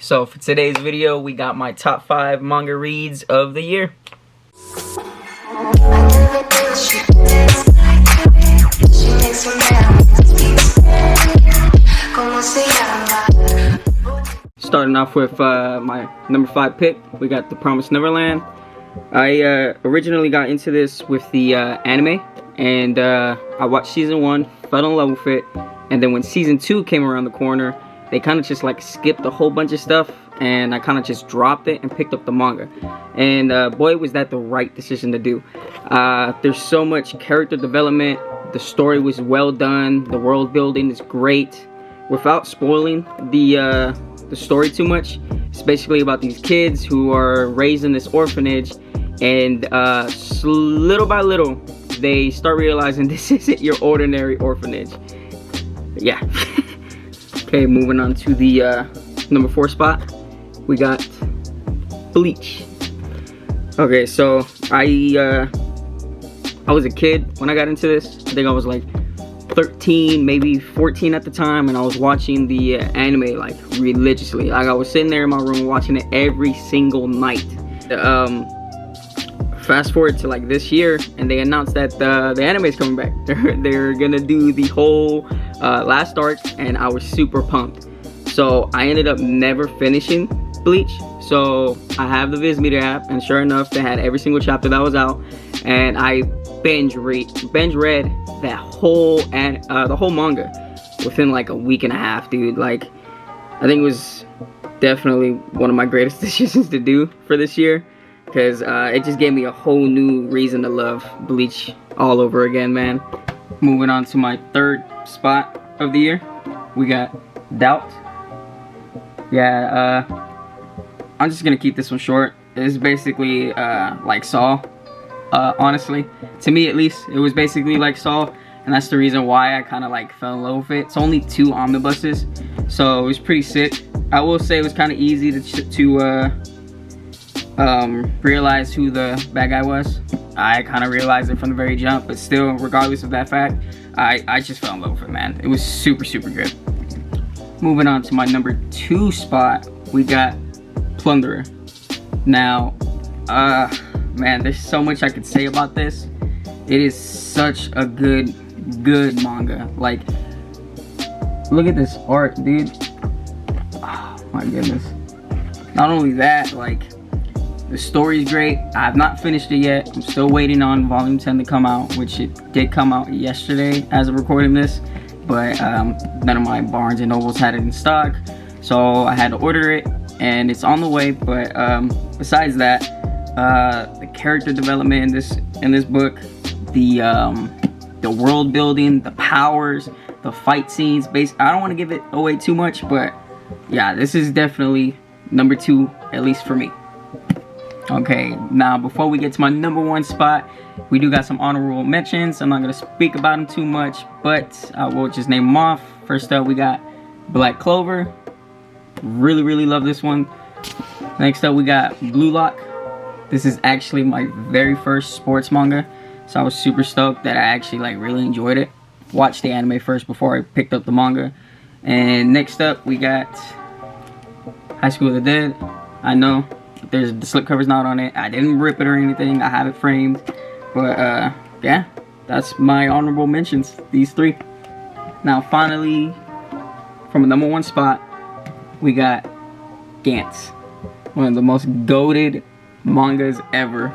So for today's video, we got my top 5 manga reads of the year. Starting off with my number 5 pick, we got The Promised Neverland. I originally got into this with the anime, and I watched season 1, fell in love with it, and then when season 2 came around the corner, they kind of just like skipped a whole bunch of stuff, and I kind of just dropped it and picked up the manga. And boy, was that the right decision to do. There's so much character development, the story was well done, the world building is great. Without spoiling the story too much, it's basically about these kids who are raised in this orphanage, and little by little, they start realizing this isn't your ordinary orphanage. Yeah. Okay, moving on to the number 4 spot, we got Bleach. Okay, so I was a kid when I got into this. I think I was like 13, maybe 14 at the time, and I was watching the anime like religiously. Like I was sitting there in my room watching it every single night. Fast forward to like this year, and they announced that the anime is coming back. They're gonna do the whole last arc, and I was super pumped. So I ended up never finishing Bleach. So I have the Viz Meter app, and sure enough, they had every single chapter that was out, and I binge read that whole the whole manga within like a week and a half, dude. Like I think it was definitely one of my greatest decisions to do for this year, because it just gave me a whole new reason to love Bleach all over again, man. Moving on to my 3rd spot of the year, we got Doubt. Yeah, I'm just gonna keep this one short. It's basically like Saw. Honestly, to me at least, it was basically like Saw, and that's the reason why I kind of like fell in love with it. It's only 2 omnibuses, so it was pretty sick. I will say it was kind of easy to realize who the bad guy was. I kind of realized it from the very jump, but still, regardless of that fact, I just fell in love with it, man. It was super good. Moving on to my number 2 spot, we got Plunderer. Now, man, there's so much I could say about this. It is such a good manga. Like, look at this art, dude. Oh my goodness. Not only that, like, the story's great. I have not finished it yet. I'm still waiting on volume 10 to come out, which it did come out yesterday as of recording this, but none of my Barnes and Nobles had it in stock, so I had to order it, and it's on the way. But besides that, the character development in this book, the world building, the powers, the fight scenes, I don't want to give it away too much, but yeah, this is definitely number 2, at least for me. Okay, now before we get to my number 1 spot, we do got some honorable mentions. I'm not going to speak about them too much, but I will just name them off. First up, we got Black Clover. Really love this one. Next up, we got Blue Lock. This is actually my very first sports manga, so I was super stoked that I actually like really enjoyed it. Watched the anime first before I picked up the manga. And next up, we got High School of the Dead. I know the slipcover's not on it. I didn't rip it or anything. I have it framed. But yeah, that's my honorable mentions, these 3. Now finally, from the number 1 spot, we got Gantz. One of the most goated mangas ever.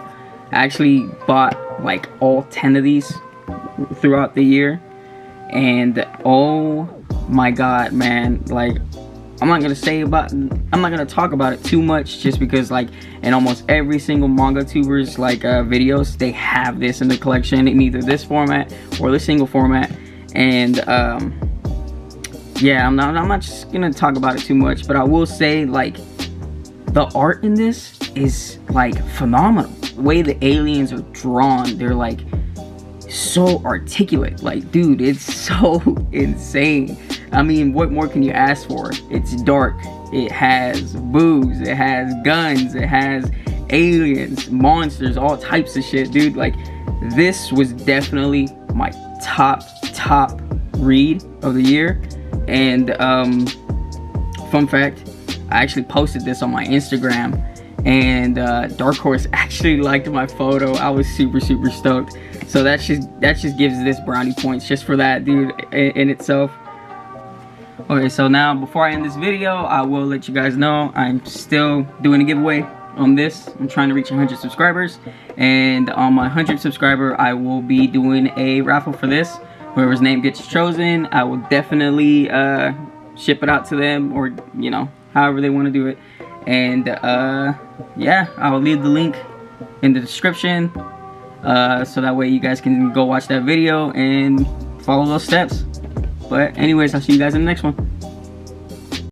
I actually bought like all 10 of these throughout the year, and oh my god, man, like I'm not gonna talk about it too much, just because like in almost every single manga tubers like videos, they have this in the collection in either this format or the single format. And yeah, I'm not just gonna talk about it too much, but I will say like the art in this is like phenomenal. The way the aliens are drawn, they're like so articulate. Like, dude, it's so insane. I mean, what more can you ask for? It's dark, it has boobs, it has guns, it has aliens, monsters, all types of shit, dude. Like, this was definitely my top read of the year. And fun fact, I actually posted this on my Instagram, and Dark Horse actually liked my photo. I was super stoked. So that just gives this brownie points just for that, dude, in itself. Okay, so now before I end this video, I will let you guys know I'm still doing a giveaway on this. I'm trying to reach 100 subscribers, and on my 100th subscriber, I will be doing a raffle for this. Whoever's name gets chosen, I will definitely ship it out to them, or you know, however they want to do it. And yeah, I'll leave the link in the description, so that way you guys can go watch that video and follow those steps. But anyways, I'll see you guys in the next one.